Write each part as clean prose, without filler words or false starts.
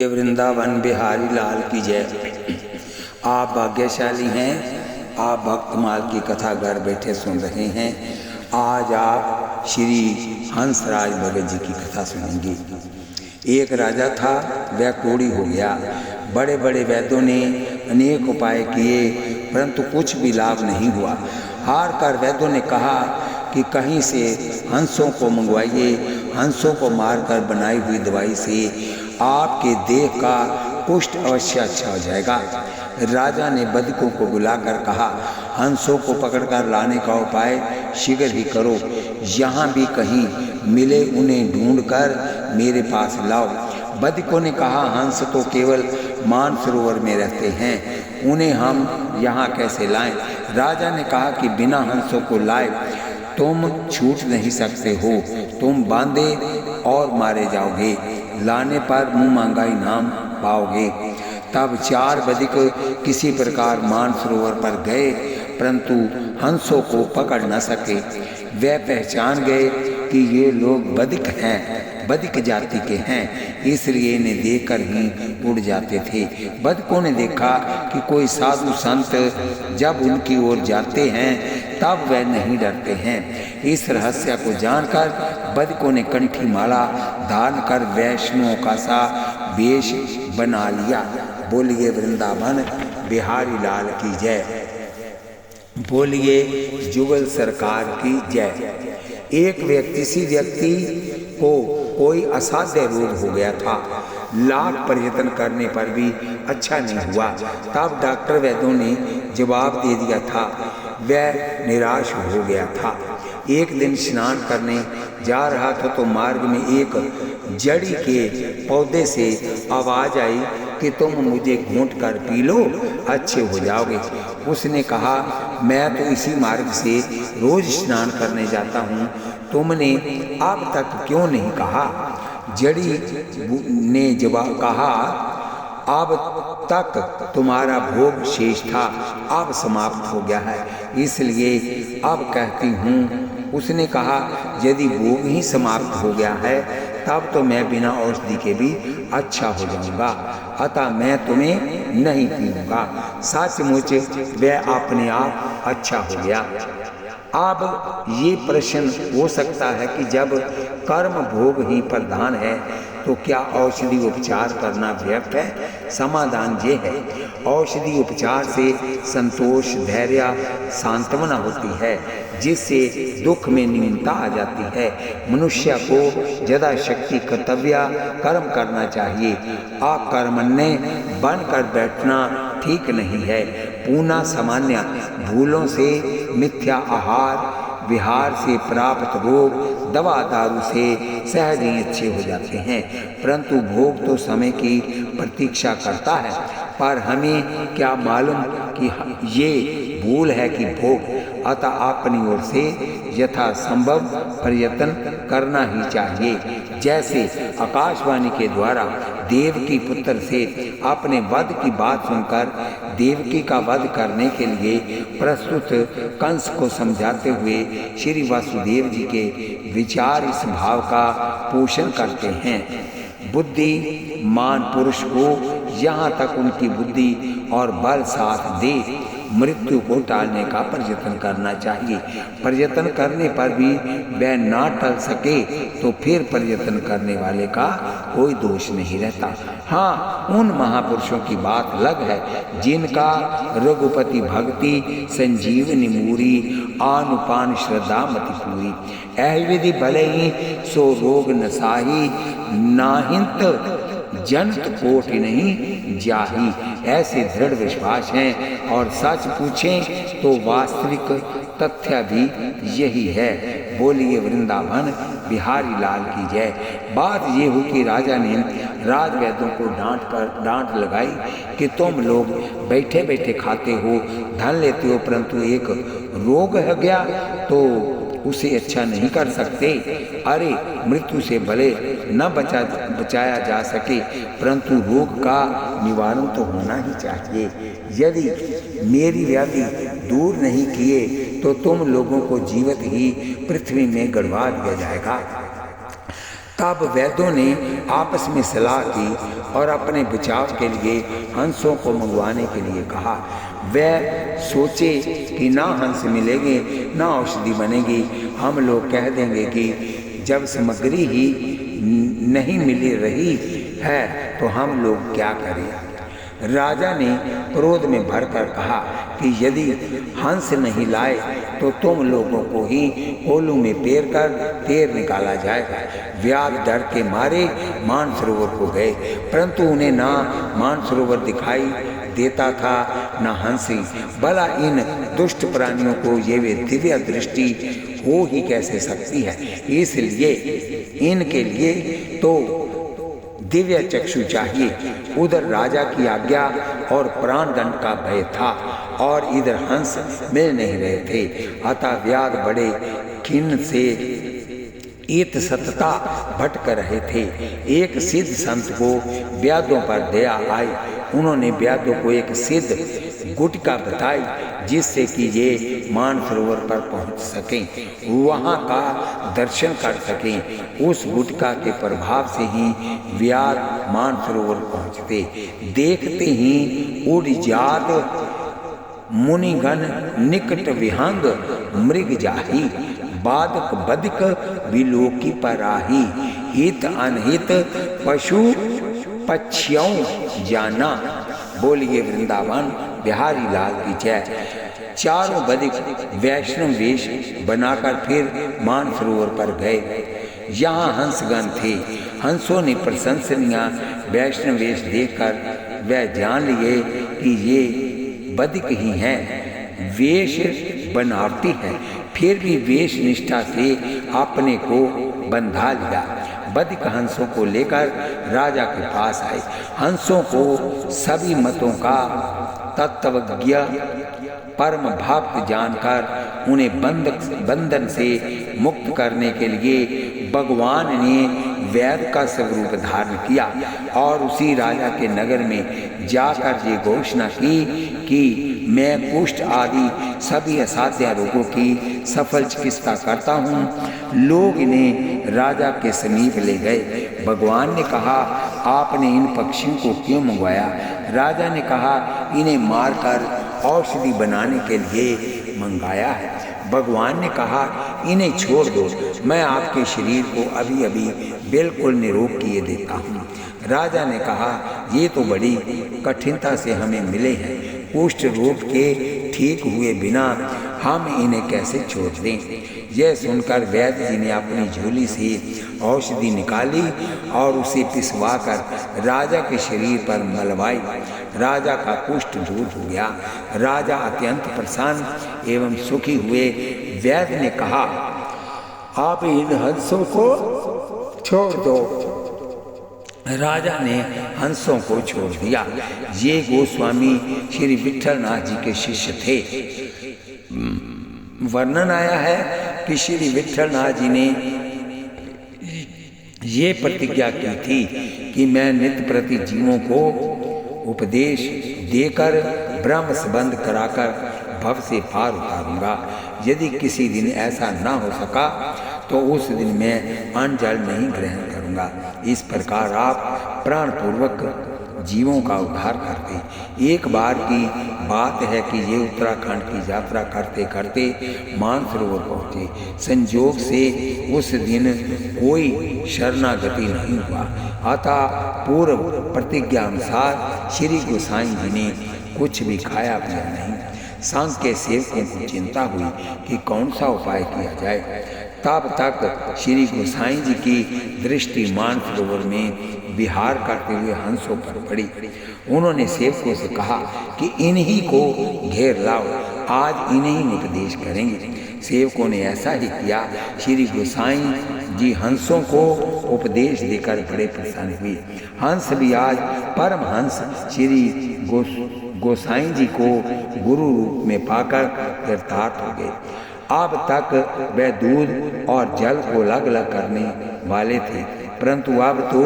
वृंदावन बिहारी लाल की जय। आप भाग्यशाली हैं, आप भक्तमाल की कथा घर बैठे सुन रहे हैं। आज आप श्री हंसराज भगत जी की कथा सुनेंगे। एक राजा था, वह कोढ़ी हो गया। बड़े बड़े वैद्यों ने अनेक उपाय किए, परंतु कुछ भी लाभ नहीं हुआ। हार कर वैद्यों ने कहा कि कहीं से हंसों को मंगवाइए, हंसों को मारकर बनाई हुई दवाई से आपके देह का कुष्ठ अवश्य अच्छा हो जाएगा। राजा ने बदकों को बुलाकर कहा, हंसों को पकड़कर लाने का उपाय शीघ्र ही करो। यहाँ भी कहीं मिले उन्हें ढूंढकर मेरे पास लाओ। बदकों ने कहा, हंस तो केवल मानसरोवर में रहते हैं, उन्हें हम यहाँ कैसे लाएं? राजा ने कहा कि बिना हंसों को लाए तुम छूट नहीं सकते हो, तुम बांधे और मारे जाओगे, लाने पर मुँह मांगा इनाम पाओगे। तब चार बदिक किसी प्रकार मानसरोवर पर गए, परंतु हंसों को पकड़ न सके। वे पहचान गए कि ये लोग बदिक हैं, बदिक जाति के हैं, इसलिए इन्हें देखकर ही उड़ जाते थे। बदकों ने देखा कि कोई साधु संत जब उनकी ओर जाते हैं तब वे नहीं डरते हैं। इस रहस्य को जानकर बदकों ने कंठी माला धारण कर वैष्णवों का सा वेश बना लिया। बोलिए वृंदावन बिहारी लाल की जय, बोलिए जुगल सरकार की जय। एक व्यक्ति को कोई असाध्य रोग हो गया था। लाख प्रयत्न करने पर भी अच्छा नहीं हुआ। तब डॉक्टर वैद्यों ने जवाब दे दिया था। वह निराश हो गया था। एक दिन स्नान करने जा रहा था तो मार्ग में एक जड़ी के पौधे से आवाज आई कि तुम मुझे घूंट कर पी लो, अच्छे हो जाओगे। उसने कहा, मैं तो इसी मार्ग से रोज स्नान करने जाता हूँ, तुमने अब तक क्यों नहीं कहा? जड़ी ने जवाब कहा, अब तक तुम्हारा भोग शेष था, अब समाप्त हो गया है, इसलिए अब कहती हूँ। उसने कहा, यदि भोग ही समाप्त हो गया है तब तो मैं बिना औषधि के भी अच्छा हो जाऊंगा, अतः मैं तुम्हें नहीं पीऊंगा। सचमुच वह अपने आप अच्छा हो गया। अब ये प्रश्न हो सकता है कि जब कर्म भोग ही प्रधान है तो क्या औषधि उपचार करना व्यर्थ है? समाधान ये है, औषधि उपचार से संतोष, धैर्य, सांत्वना होती है, जिससे दुख में न्यूनता आ जाती है। मनुष्य को यदा शक्ति कर्तव्य कर्म करना चाहिए। अकर्मण्य बनकर बैठना ठीक नहीं है। पूना सामान्य भूलों से, मिथ्या आहार विहार से प्राप्त रोग दवा दारू से सहज ही अच्छे हो जाते हैं, परंतु भोग तो समय की प्रतीक्षा करता है। पर हमें क्या मालूम कि ये भूल है कि भोग, अतः अपनी ओर से यथासंभव प्रयत्न करना ही चाहिए। जैसे आकाशवाणी के द्वारा देवकी पुत्र से अपने वध की बात सुनकर देवकी का वध करने के लिए प्रस्तुत कंस को समझाते हुए श्री वासुदेव जी के विचार इस भाव का पोषण करते हैं। बुद्धिमान पुरुष को यहाँ तक उनकी बुद्धि और बल साथ दे मृत्यु को टालने का प्रयत्न करना चाहिए। प्रयत्न करने पर भी वह ना टल सके तो फिर प्रयत्न करने वाले का कोई दोष नहीं रहता। हाँ, उन महापुरुषों की बात अलग है जिनका रघुपति भक्ति संजीवनी मूरी, आनुपान श्रद्धा मति पूरी। ऐ विधि भले ही सो रोग नसाही, नाहिंत जंत कोटि नहीं जाही। ऐसे दृढ़ विश्वास हैं और सच पूछें तो वास्तविक तथ्य भी यही है। बोलिए वृंदावन बिहारी लाल की जय। बात ये हुई कि राजा ने राजवैद्यों को डांट लगाई कि तुम लोग बैठे बैठे खाते हो, धन लेते हो, परंतु एक रोग है गया तो उसे अच्छा नहीं कर सकते। अरे, मृत्यु से भले न बचाया जा सके, परंतु रोग का निवारण तो होना ही चाहिए। यदि मेरी व्याधि दूर नहीं किए तो तुम लोगों को जीवित ही पृथ्वी में गड़वा दिया जाएगा। तब वैद्यों ने आपस में सलाह की और अपने बचाव के लिए हंसों को मंगवाने के लिए कहा। वह सोचे कि ना हंस मिलेंगे ना औषधि बनेगी, हम लोग कह देंगे कि जब सामग्री ही नहीं मिल रही है तो हम लोग क्या करें। राजा ने क्रोध में भरकर कहा कि यदि हंस नहीं लाए तो तुम लोगों को ही कोलू में पेर कर तेर निकाला जाएगा। व्याध डर के मारे मानसरोवर को गए, परंतु उन्हें ना मानसरोवर दिखाई देता था न हंसी। भला इन दुष्ट प्राणियों को ये वे दिव्य दृष्टि हो ही कैसे सकती है। इसलिए इनके लिए तो दिव्य चक्षु चाहिए। उधर राजा की आज्ञा और प्राण दंड का भय था और इधर हंस मिल नहीं रहे थे। अतः व्याध बड़े खिन्न से इतस्तता भटक रहे थे। एक सिद्ध संत को व्याधों पर दया आई। उन्होंने व्याधों को एक सिद्ध गुटका बताई जिससे कि ये मानसरोवर पर पहुंच सकें, वहां का दर्शन कर सकें। उस गुटका के प्रभाव से ही व्याध मानसरोवर पहुंचते। देखते ही उड़ जात मुनिगण निकट विहंग मृग जाही, बादक बदक विलोकी पराही, हित अनहित पशु पक्षियों जाना। बोलिए वृंदावन बिहारी लाल की जय। चारों बदिक वैष्णव वेश बनाकर फिर मानसरोवर पर गए। यहाँ हंसगण थे। हंसों ने प्रशंसनीय वैष्णव वेश देखकर वह जान लिए कि ये बदिक ही हैं। वेश बनावटी है, फिर भी वेश निष्ठा से अपने को बंधा लिया। बदिक हंसों को लेकर राजा के पास आए। हंसों को सभी मतों का तत्वज्ञ परम भक्त जानकर उन्हें बंधन से मुक्त करने के लिए भगवान ने वैद्य का स्वरूप धारण किया और उसी राजा के नगर में जाकर ये घोषणा की कि मैं कुष्ठ आदि सभी असाध्य रोगों की सफल चिकित्सा करता हूँ। लोग इन्हें राजा के समीप ले गए। भगवान ने कहा, आपने इन पक्षियों को क्यों मंगवाया? राजा ने कहा, इन्हें मारकर औषधि बनाने के लिए मंगाया है। भगवान ने कहा, इन्हें छोड़ दो, मैं आपके शरीर को अभी अभी बिल्कुल निरोग किए देता हूँ। राजा ने कहा, ये तो बड़ी कठिनता से हमें मिले हैं। कुष्ठ रोग के ठीक हुए बिना हम इन्हें कैसे छोड़ दें? यह सुनकर वैद्य जी ने अपनी झोली से औषधि निकाली और उसे पिसवाकर राजा के शरीर पर मलवाई। राजा का कुष्ठ दूर हो गया। राजा अत्यंत प्रसन्न एवं सुखी हुए। वैद्य ने कहा, आप इन हंसों को छोड़ दो। राजा ने हंसों को छोड़ दिया। ये गोस्वामी श्री विट्ठलनाथ जी के शिष्य थे। वर्णन आया है कि श्री विट्ठलनाथ जी ने ये प्रतिज्ञा की थी कि मैं नित्य प्रति जीवों को उपदेश देकर ब्रह्म संबंध कराकर भव से पार उतारूंगा। यदि किसी दिन ऐसा ना हो सका तो उस दिन मैं अन्न जल नहीं ग्रहण करूंगा। इस प्रकार आप प्राण पूर्वक जीवों का उद्धार करते। एक बार की बात है कि ये उत्तराखंड की यात्रा करते करते मानसरोवर पहुँचे। संयोग से उस दिन कोई शरणागति नहीं हुआ। अतः पूर्व प्रतिज्ञा अनुसार श्री गोसाई जी ने कुछ भी खाया पिया नहीं। सांग के सेवकों को चिंता हुई कि कौन सा उपाय किया जाए। तब तक श्री गोसाई जी की दृष्टि मानसरोवर में विहार करते हुए हंसों पर पड़ी। उन्होंने सेवकों से कहा कि इन्हीं को घेर लाओ, आज इन्हीं उपदेश करेंगे। सेवकों ने ऐसा ही किया। श्री गोसाई जी हंसों को उपदेश देकर बड़े प्रसन्न हुए। हंस भी आज परम हंस श्री गोसाई जी को गुरु रूप में पाकर कृतार्थ हो गए। अब तक वे दूध और जल को अलग अलग करने वाले थे, परंतु अब तो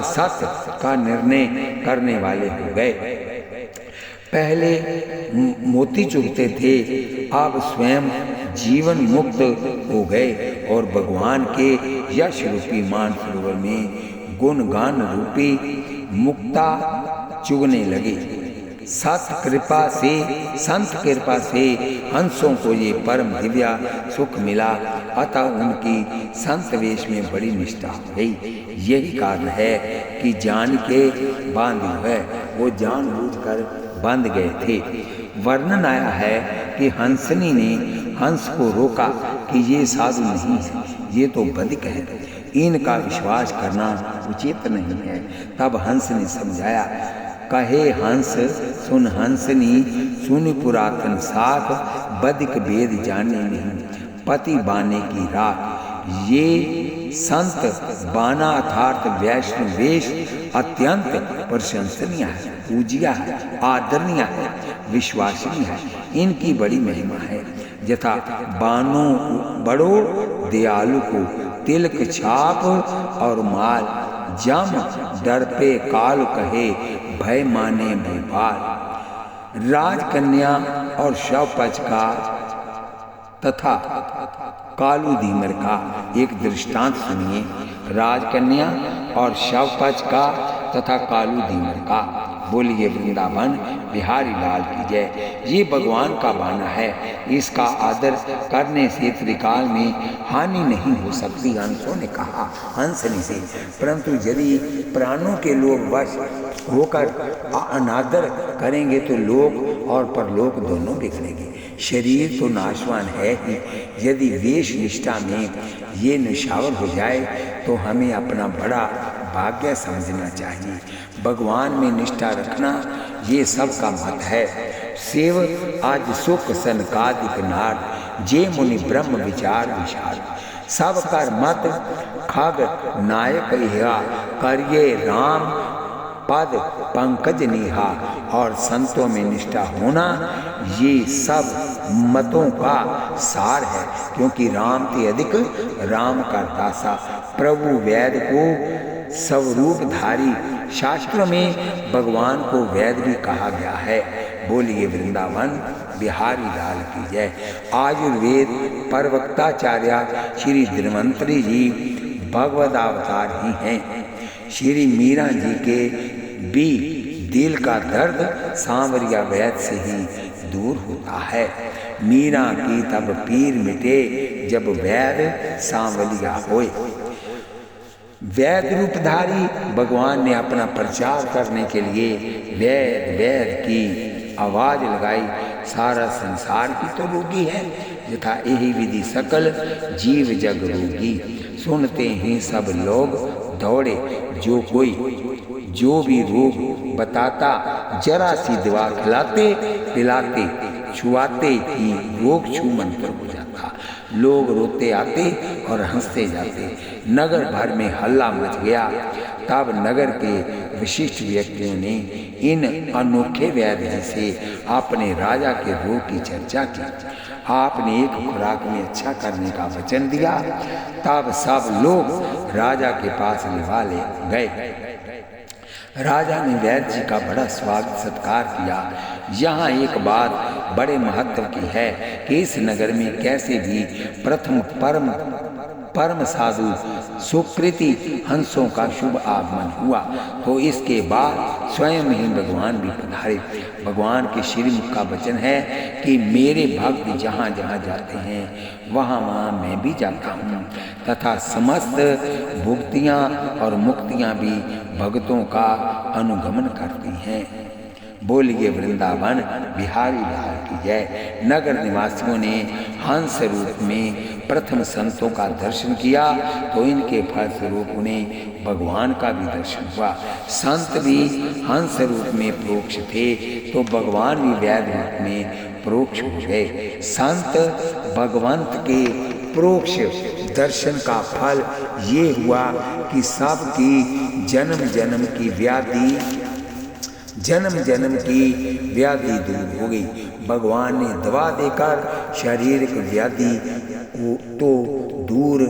सत का निर्णय करने वाले हो गए। पहले मोती चुगते थे, अब स्वयं जीवन मुक्त हो गए और भगवान के यश रूपी मानसरोवर में गुणगान रूपी मुक्ता चुगने लगे। संत कृपा से हंसों को ये परम दिव्या सुख मिला, अतः उनकी संत वेश में बड़ी निष्ठा हो गई। यही कारण है कि जान के बांधे हुए वो जानबूझकर बांध गए थे। वर्णन आया है कि हंसनी ने हंस को रोका कि ये साधु नहीं है, ये तो बधिक है, इनका विश्वास करना उचित नहीं है। तब हंस ने समझाया, कहे हंस सुन हंसनी, सुन पुरातन साख, बधिक भेद जाने नहीं, पति बाने की राख। ये संत बाना अर्थात वैष्णव वेश अत्यंत प्रशंसनीय है, पूज्य है, आदरणीय है, विश्वसनीय है। इनकी बड़ी महिमा है। यथा बानो बड़ो दयालु को तिलक छाप और माल, जम डर पे काल कहे भय माने भयपाल। राजकन्या और शव पच का तथा कालू धीमर का एक दृष्टांत सुनिए। राजकन्या और शव पच का तथा कालू धीमर का। बोलिए वृंदावन बिहारी लाल की जय। ये भगवान का बाना है, इसका आदर करने से त्रिकाल में हानि नहीं हो सकती, हंसों ने कहा हंसनी से। परंतु यदि प्राणों के लोग वश होकर अनादर करेंगे तो लोक और परलोक दोनों बिगड़ेंगे। शरीर तो नाशवान है ही, यदि वेश निष्ठा में ये निशावर हो जाए तो हमें अपना बड़ा भाग्य समझना चाहिए। भगवान में निष्ठा रखना ये सबका मत है। सेव आज सुख सनकादिक नार, जे मुनि ब्रह्म विचार विशाल। सब कर मत खग नायक इहा, करिए राम पद पंकज निहा। और संतों में निष्ठा होना ये सब मतों का सार है, क्योंकि राम के अधिक राम का दासा। प्रभु वैद को स्वरूपधारी, शास्त्रों में भगवान को वैद भी कहा गया है। बोलिए वृंदावन बिहारी लाल की जय। आयुर्वेद परवक्ताचार्य श्री धन्वंतरी जी भगवदावतार ही हैं। श्री मीरा जी के भी दिल का दर्द सांवरिया वैद से ही दूर होता है। मीरा की तब पीर मिटे, जब वैद सांवलिया होए। वैद रूपधारी भगवान ने अपना प्रचार करने के लिए वैद वैद की आवाज लगाई। सारा संसार की तो रोगी है, यथा यही विधि सकल जीव जग रोगी। सुनते ही सब लोग दौड़े, जो भी रोग बताता, जरा सी दवा खिलाते पिलाते छुआते ही रोग छू मंत्र हो जाता। लोग रोते आते और हंसते जाते। नगर भर में हल्ला मच गया। तब नगर के विशिष्ट व्यक्तियों ने इन अनोखे वैद जी से अपने राजा के रोग की चर्चा की। आपने एक खुराक में अच्छा करने का वचन दिया। तब सब लोग राजा के पास निभा ले गए। राजा ने वैद्य जी का बड़ा स्वागत सत्कार किया। यहाँ एक बात बड़े महत्व की है कि इस नगर में कैसे भी प्रथम परम साधु सुकृति हंसों का शुभ आगमन हुआ, तो इसके बाद स्वयं ही भगवान भी पधारे। भगवान के श्रीमुख का वचन है कि मेरे भक्त जहाँ जहाँ जाते हैं वहाँ वहाँ मैं भी जाता हूँ, तथा समस्त भुक्तियाँ और मुक्तियाँ भी भक्तों का अनुगमन करती हैं। बोलिए वृंदावन बिहारी लाल की जय। नगर निवासियों ने हंस रूप में प्रथम संतों का दर्शन किया, तो इनके फलस्वरूप उन्हें भगवान का भी दर्शन हुआ। संत भी हंस रूप में प्रोक्ष थे, तो भगवान भी वैद रूप में प्रोक्ष हो गए। संत भगवंत के प्रोक्ष दर्शन का फल ये हुआ कि सबकी जन्म जन्म की व्याधि दूर हो गई। भगवान ने दवा देकर शारीरिक व्याधि को तो दूर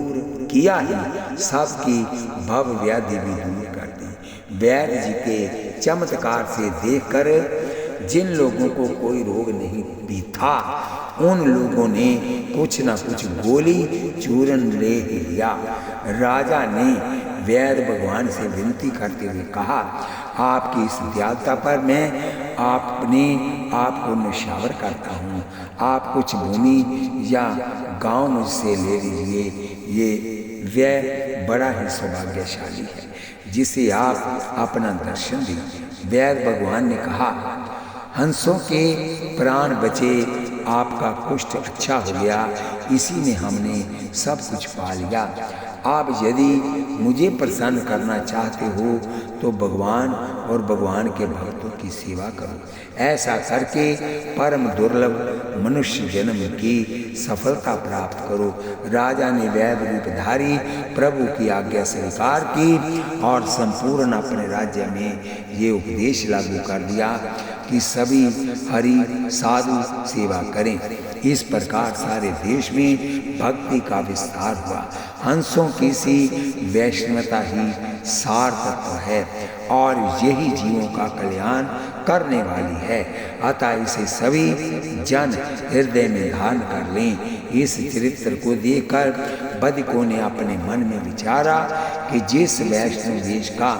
किया ही, सबकी भव व्याधि भी दूर कर दी। वैद्य जी के चमत्कार से देखकर जिन लोगों को कोई रोग नहीं भी था, उन लोगों ने कुछ न कुछ गोली चूरन ले ही लिया। राजा ने वैद्य भगवान से विनती करते हुए कहा, आपकी इस दयालुता पर मैं अपने आप को न्यौछावर करता हूँ। आप कुछ भूमि या गांव मुझसे ले लीजिए। ये वह बड़ा ही सौभाग्यशाली है जिसे आप अपना दर्शन दें। वैद्य भगवान ने कहा, हंसों के प्राण बचे, आपका कुष्ठ अच्छा हो गया, इसी में हमने सब कुछ पा लिया। आप यदि मुझे प्रसन्न करना चाहते हो तो भगवान और भगवान के भक्तों की सेवा करो। ऐसा करके परम दुर्लभ मनुष्य जन्म की सफलता प्राप्त करो। राजा ने वैद्य रूपधारी प्रभु की आज्ञा स्वीकार की और संपूर्ण अपने राज्य में ये उपदेश लागू कर दिया कि सभी हरि साधु सेवा करें। इस प्रकार सारे देश में भक्ति का विस्तार हुआ। हंसों की सी वैष्णवता ही सार तत्व है और यही जीवों का कल्याण करने वाली है। अतः इसे सभी जन हृदय में धारण कर लें। इस चरित्र को देखकर बदिकों ने अपने मन में विचारा कि जिस वैष्णव देश का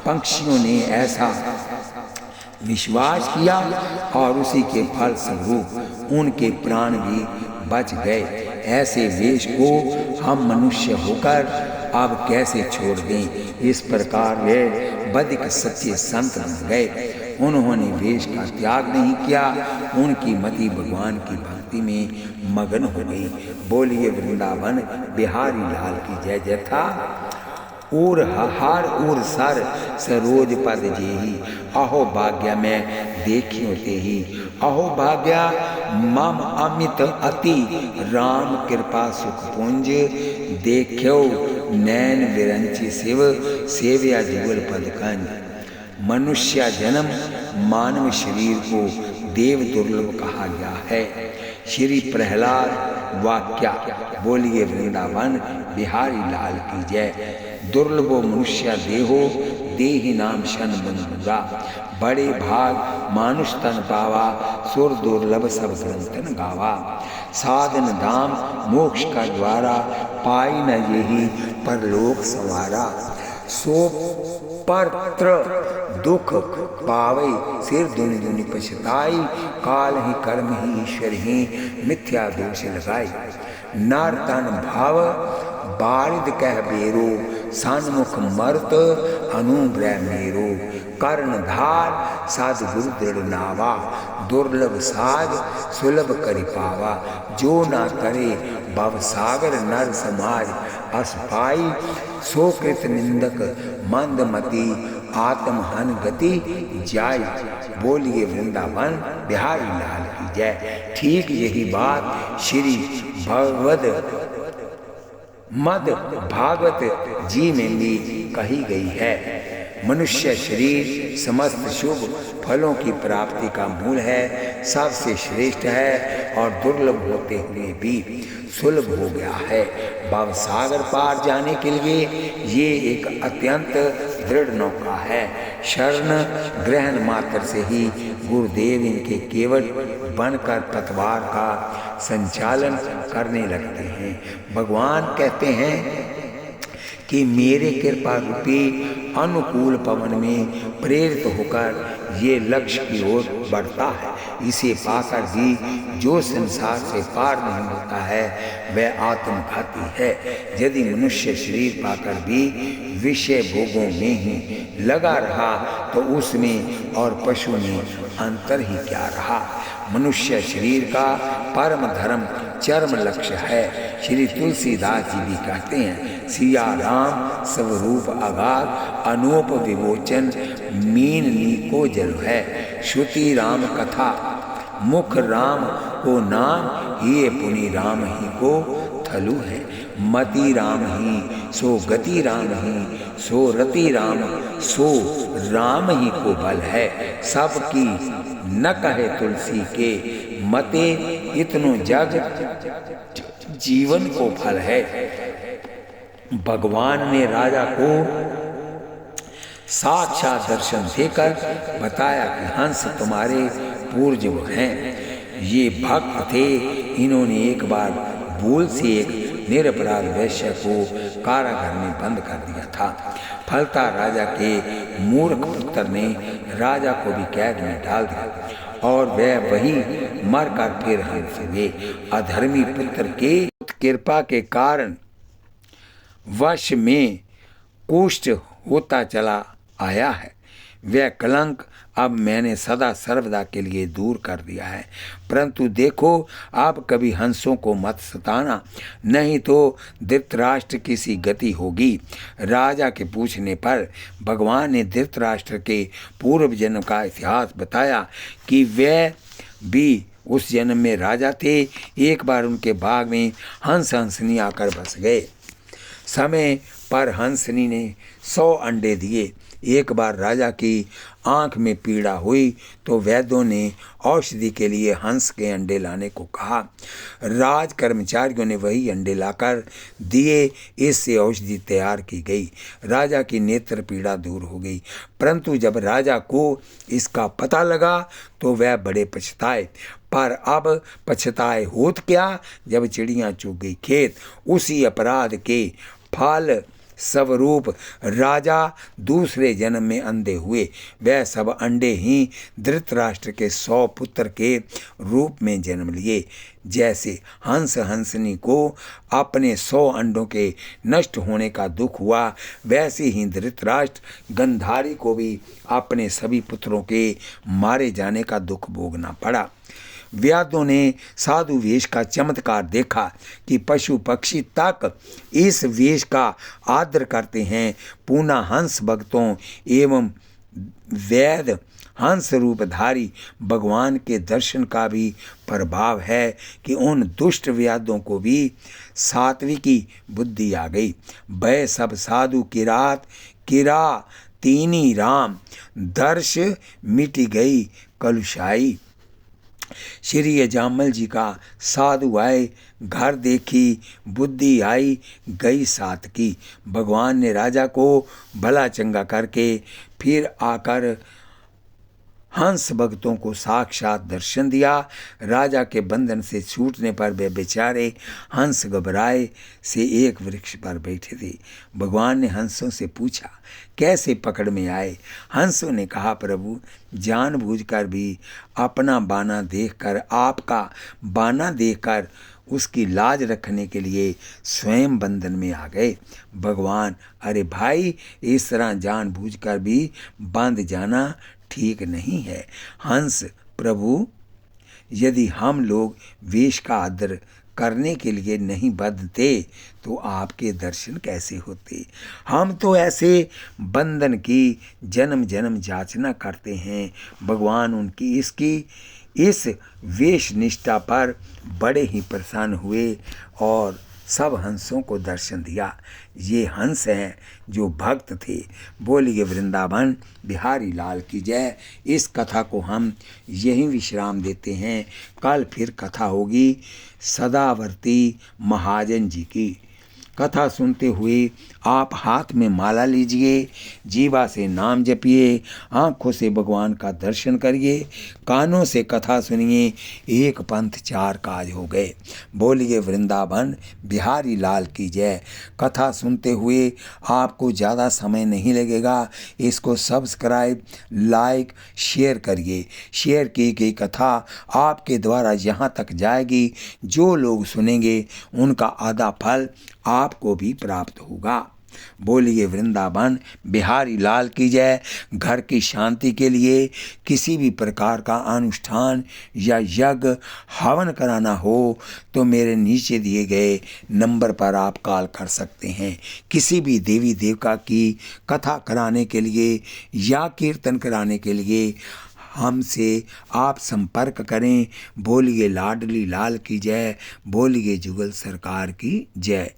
पंक्षियों ने ऐसा विश्वास किया और उसी के फल स्वरूप उनके प्राण भी बच गए, ऐसे वेश को हम मनुष्य होकर अब कैसे छोड़ दें। इस प्रकार वे बदिक सच्चे संत बन गए। उन्होंने वेश का त्याग नहीं किया, उनकी मति भगवान की भक्ति में मगन हो गई। बोलिए वृंदावन बिहारी लाल की जय जय था। उर हार उर सर सरोज पद जेही, अहो भाग्य में देखियो तेही। अहो भाग्य मम अमित अति, राम कृपा सुख पुंज देखो नैन विरंची शिव, सेव्या जुगल पद कंज। मनुष्य जन्म मानव शरीर को देव दुर्लभ कहा गया है। श्री प्रहलाद वाक्या। बोलिए वृंदावन बिहारी लाल की जय। दुर्लभो मनुष्य देहो, देहि नाम शन बंधुरा। बड़े भाग मानुष तन पावा, सुर दुर्लभ सब ग्रंथन गावा। साधन धाम मोक्ष का द्वारा, पाई न यही परलोक सवारा। सो परत्र दुख पावे, सिर दुनि दुनि पछताई। काल ही कर्म ही ईश्वर ही, मिथ्या दोष लगाई। नर तन भाव बारिद कह बेरो, सन्मुख मर्त अनुग्रह मेरो। कर्णधार साध गुरु दृढ़ नावा, दुर्लभ साध सुलभ करि पावा। जो ना करे भव सागर नर समाज, अस पाई सो कृत निंदक मंदमती। आत्महन गति जाय। बोलिए वृंदावन बिहारी लाल की जय। ठीक यही बात श्री मद भागवत जी में भी कही गई है। मनुष्य शरीर समस्त शुभ फलों की प्राप्ति का मूल है, सबसे श्रेष्ठ है और दुर्लभ होते हुए भी सुलभ हो गया है। भव सागर पार जाने के लिए ये एक अत्यंत दृढ़ नौका है। शरण ग्रहण मात्र से ही गुरुदेव इनके केवट बनकर पतवार का संचालन करने लगते हैं। भगवान कहते हैं कि मेरे कृपा रूपी अनुकूल पवन में प्रेरित होकर ये लक्ष्य की ओर बढ़ता है। इसे पाकर भी जो संसार से पार नहीं होता है वह आत्मघाती है। यदि मनुष्य शरीर पाकर भी विषय भोगों में ही लगा रहा तो उसमें और पशु में अंतर ही क्या रहा। मनुष्य शरीर का परम धर्म चरम लक्ष्य है। श्री तुलसीदास जी भी कहते हैं, सिया राम स्वरूप अगाध, अनूप विमोचन मीन नीको जल है। श्रुति राम कथा मुख राम को नाम, ये पुनि राम ही को थलु है। मति राम ही सो गति राम ही, सो रति राम सो राम ही को बल है। सबकी न कहे तुलसी के, मते इतनो जग जीवन को फल है। भगवान ने राजा को साक्षात दर्शन देकर बताया कि हंस तुम्हारे पूर्वज हैं। ये भक्त थे, इन्होंने एक बार भूल से एक निरपराध वैश्य को कारागार में बंद कर दिया था। फलता राजा के मूर्ख पुत्र ने राजा को भी कैद में डाल दिया और वह वही मरकर फिर हंस हुए। अधर्मी पुत्र के कृपा के कारण वश में कुष्ठ होता चला आया है। वह कलंक अब मैंने सदा सर्वदा के लिए दूर कर दिया है। परंतु देखो, अब कभी हंसों को मत सताना, नहीं तो धृतराष्ट्र की सी गति होगी। राजा के पूछने पर भगवान ने धृतराष्ट्र के पूर्व जन्म का इतिहास बताया कि वह भी उस जन्म में राजा थे। एक बार उनके बाग में हंस हंसनी आकर बस गए। समय पर हंसनी ने 100 अंडे दिए। एक बार राजा की आंख में पीड़ा हुई तो वैद्यों ने औषधि के लिए हंस के अंडे लाने को कहा। राज कर्मचारियों ने वही अंडे लाकर दिए। इससे औषधि तैयार की गई। राजा की नेत्र पीड़ा दूर हो गई। परंतु जब राजा को इसका पता लगा तो वह बड़े पछताए। पर अब पछताए होत क्या, जब चिड़ियाँ चुग गई खेत। उसी अपराध के फल स्वरूप राजा दूसरे जन्म में अंधे हुए। वह सब अंडे ही धृतराष्ट्र के 100 पुत्र के रूप में जन्म लिए। जैसे हंस हंसनी को अपने 100 अंडों के नष्ट होने का दुख हुआ, वैसे ही धृतराष्ट्र गंधारी को भी अपने सभी पुत्रों के मारे जाने का दुख भोगना पड़ा। व्यादों ने साधु वेश का चमत्कार देखा कि पशु पक्षी तक इस वेश का आदर करते हैं। पूना हंस भक्तों एवं वैद हंस रूपधारी भगवान के दर्शन का भी प्रभाव है कि उन दुष्ट व्यादों को भी सात्विकी बुद्धि आ गई। वह सब साधु किरा तीनी राम दर्श मिटी गई कलुषाई। श्री अजामल जी का साधु आए, घर देखी, बुद्धि आई गई सात की। भगवान ने राजा को भला चंगा करके फिर आकर हंस भक्तों को साक्षात दर्शन दिया। राजा के बंधन से छूटने पर वे बेचारे हंस घबराए से एक वृक्ष पर बैठे थे। भगवान ने हंसों से पूछा, कैसे पकड़ में आए? हंसों ने कहा, प्रभु जानबूझकर भी अपना बाना देखकर, आपका बाना देखकर उसकी लाज रखने के लिए स्वयं बंधन में आ गए। भगवान, अरे भाई, इस तरह जानबूझकर भी बांध जाना ठीक नहीं है। हंस, प्रभु यदि हम लोग वेश का आदर करने के लिए नहीं बंधते तो आपके दर्शन कैसे होते? हम तो ऐसे बंधन की जन्म जन्म जाचना करते हैं। भगवान उनकी इस वेश निष्ठा पर बड़े ही प्रसन्न हुए और सब हंसों को दर्शन दिया। ये हंस हैं जो भक्त थे। बोलिए वृंदावन बिहारी लाल की जय। इस कथा को हम यहीं विश्राम देते हैं। कल फिर कथा होगी सदावर्ती महाजन जी की। कथा सुनते हुए आप हाथ में माला लीजिए, जीवा से नाम जपिए, आँखों से भगवान का दर्शन करिए, कानों से कथा सुनिए। एक पंथ 4 काज हो गए। बोलिए वृंदावन बिहारी लाल की जय। कथा सुनते हुए आपको ज़्यादा समय नहीं लगेगा। इसको सब्सक्राइब, लाइक, शेयर करिए। शेयर की गई कथा आपके द्वारा यहाँ तक जाएगी। जो लोग सुनेंगे उनका आधा फल आपको भी प्राप्त होगा। बोलिए वृंदावन बिहारी लाल की जय। घर की शांति के लिए किसी भी प्रकार का अनुष्ठान या यज्ञ हवन कराना हो तो मेरे नीचे दिए गए नंबर पर आप कॉल कर सकते हैं। किसी भी देवी देवता की कथा कराने के लिए या कीर्तन कराने के लिए हमसे आप संपर्क करें। बोलिए लाडली लाल की जय। बोलिए जुगल सरकार की जय।